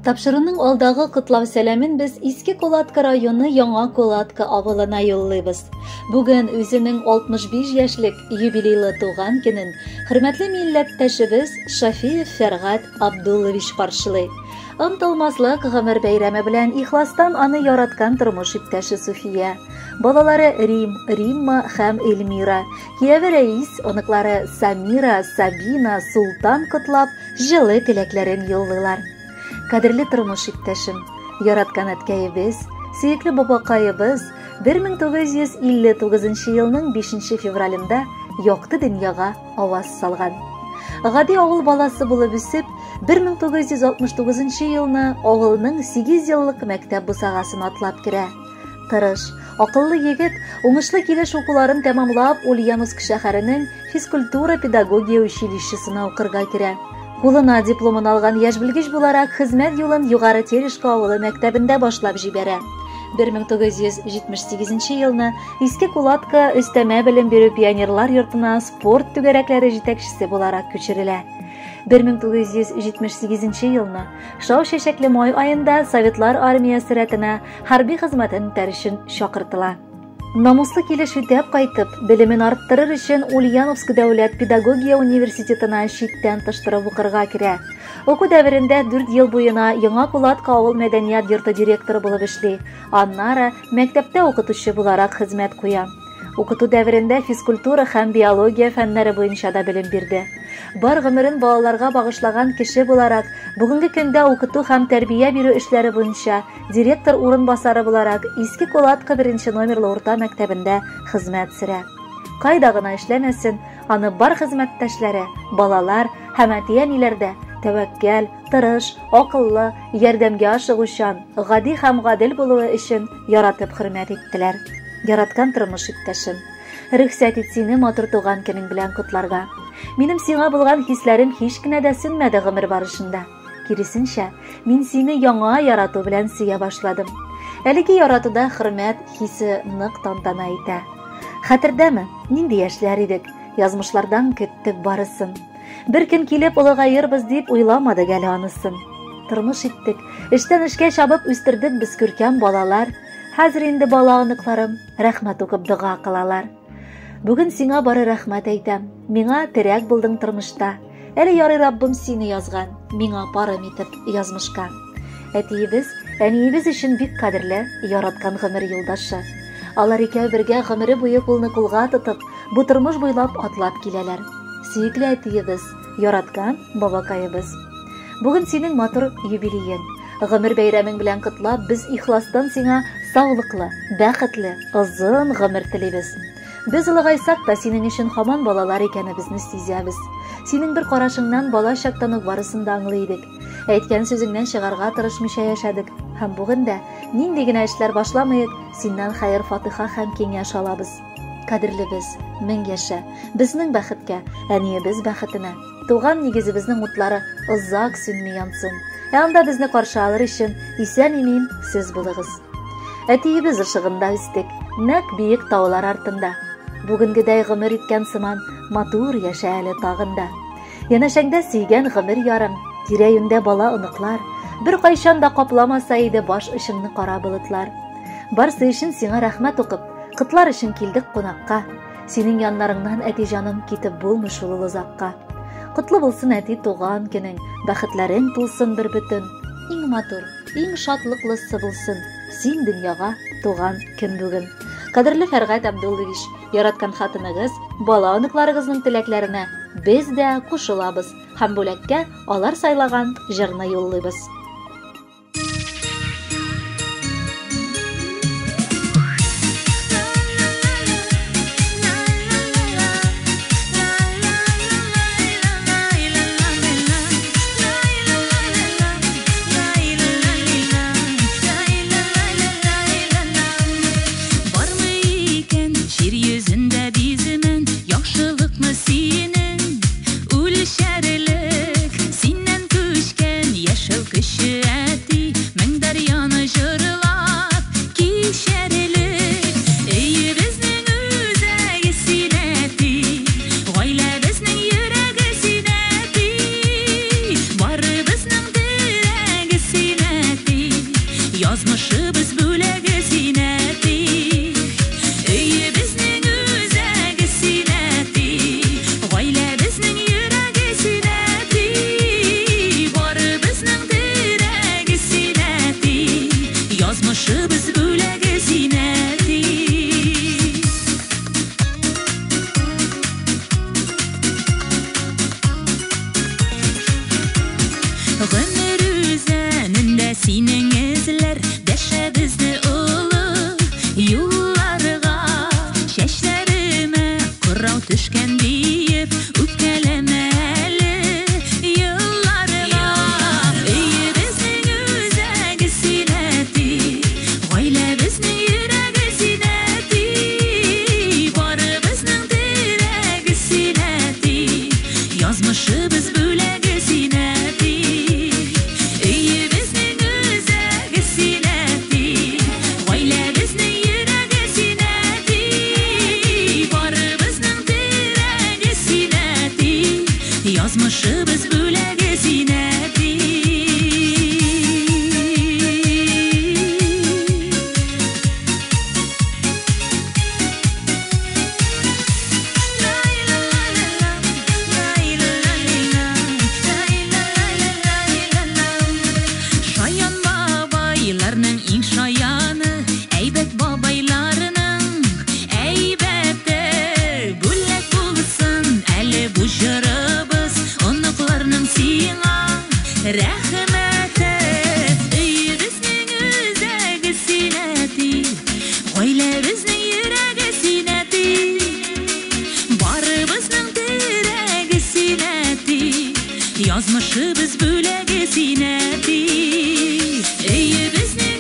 Тапшыруның алдагы котлау сәламен без Иске Колатка районы Яңа Колатка авылына юллыйбыз. Бүген үзенең 65 яшьлек юбилейлы туган көнен хөрмәтле милләттәшебез Шафиев Фәргать Абдуллович каршылый. Онытылмаслык гомер бәйрәме белән ихластан аны яраткан тормыш иптәше Суфия. Балалары Римма һәм Эльмира, кияве Рәис, оныклары Самира, Сабина, Султан котлап, җылы теләкләрен юллыйлар. Кадерле тормыш иптәшем, яраткан әткәебез, сөекле бабакаебыз 1959 елның 5 февралендә якты дөньяга аваз салган. Гади авыл баласы булып үсеп, 1969 елны авылның 8 еллык мәктәп бусагасын атлап керә. Тырыш, акыллы егет уңышлы килеш укуларын тәмамлап, Ульяновск шәһәренең физкультура педагогия училищесына укырга керә. Кулына дипломын алган яшь белгеч буларак хезмәт юлын Югары Терешка авылы мәктәбендә башлап җибәрә. 1978 елны Иске Колатка өстәмә белем бирү пионерлар йортына спорт түгәрәкләре җитәкчесе буларак күчерелә. 1978 елны Шау Шәшәкле май аенда Советлар армиясе рәтенә хәрби хезмәтен үтәр чакыртыла. Намуслы килеш үтәп кайтып, белемен арттырыр өчен Ульяновск дәүләт педагогия университетына читтән тыштырып укырга керә. Оку дәверендә 4 ел буена Яңа Колатка авыл мәдәният йорты директоры булып эшли. Аннары мәктәптә укытучы буларак хезмәт куя. Укыту дәверендә физкультура һәм биология фәннәре буенча да белем бирде. Бар гомерен балаларга багышлаган кеше буларак, бүгенге көндә укыту һәм тәрбия бирү эшләре буенча директор урынбасары буларак Иске Колатка 1 номерлы урта мәктәбендә хезмәт сөрә. Кайда гына эшләмәсен, аны бар хезмәттәшләре, балалар һәм әти-әниләрдә тәвәккәл, тырыш, акыллы, ярдәмгә ашыгучан, гади һәм гадел булуы өчен яратып хөрмәт иттеләр. Яраткан тормыш иптәшем, рөхсәт ит сине матур туган көнең белән котларга. Минем сиңа булган хисләрем һич кенә дә сүнмәде гомер барышында. Киресенчә, мин сине яңа ярату белән сөя башладым. Әлеге яратуда хөрмәт хисе нык тантана итә. Хәтердәме, нинди яшьләр идек, язмышлардан көттек барысын. Бер көн килеп улыгайырбыз дип уйламадык әле анысын. Тормыш иттек, эштән эшкә чабып үстердек без күркәм балалар. Хәзер инде бала аныкларым рәхмәт укып дуга кылалар. Бүген сиңа бары рәхмәт әйтәм. Миңа терәк булдың тормышта. Әле ярый Раббым сине язган, миңа парым итеп язмышка. Әтиебез, әниебез өчен бик кадерле, яраткан гомер юлдашы. Алар икәү бергә гомере буе кулны кулга тотып, бу тормыш буйлап атлап киләләр. Сөекле әтиебез, яраткан бабакаебыз. Бүген синең матур юбилеең. Гомер бәйрәмең белән котлап, без ихластан сиңа саулыклы, бәхетле, озын гомер телибез. Без улыгайсак та синең өчен һаман балалар икәнебезне сизәбез. Синең бер карашыңнан бала чактан ук барысын да аңлый идек. Әйткән сүзеңнән чыгарга тырышмыйча яшәдек. Һәм бүген дә нинди генә эшләр башламыйк, синнән хәер фатыха һәм киңәш алабыз. Кадерлебез, мең яшә, безнең бәхеткә, әниебез бәхетенә. Туган нигезебезнең утлары озак сүнми янсын. Анда безне каршы алыр өчен исән-имин сез булыгыз. Әтиебез ышыгында үстек, нәкъ биек таулар артында. Бүгенгедәй гомер иткән сыман матур яшә әле тагында. Янәшәңдә сөйгән гомер ярым, тирә-юньдә бала оныклар, бер кайчан да капламаса иде баш очыңны кара болытлар. Барсы өчен сиңа рәхмәт укып, кытлар өчен килдек кунакка. Синең яннарыңнан әти җаным китеп булмый шул узакка. Котлы булсын әти туган көнең, бәхетләрең тулсын бер бөтен. Иң матур, иң шатлыклысы булсын син дөньяга туган көн бүген. Кадерле Фәргать Абдуллович, яраткан хатыныгыз, бала оныкларыгызның теләкләренә без дә кушылабыз һәм бүләккә алар сайлаган җырны юллыйбыз. Синнән күчкән яшәү көч Yazmışыбыз бүләге синәти, өйебезнең үзәге синәти, гаиләбезнең йөрәге синәти, барыбызның терәге синәти, язмышыбыз бүләге синәти. Иң шаяны, әйбәт бабайларының, әйбәте бүләк булсын, әле бу җырыбыз, оныкларның сиңа рәхмәте. Өйебезнең үзәге синәти, гаиләбезнең йөрәге синәти, барыбызның терәге синәти, язмышыбыз бүләге синәти. Өйебезнең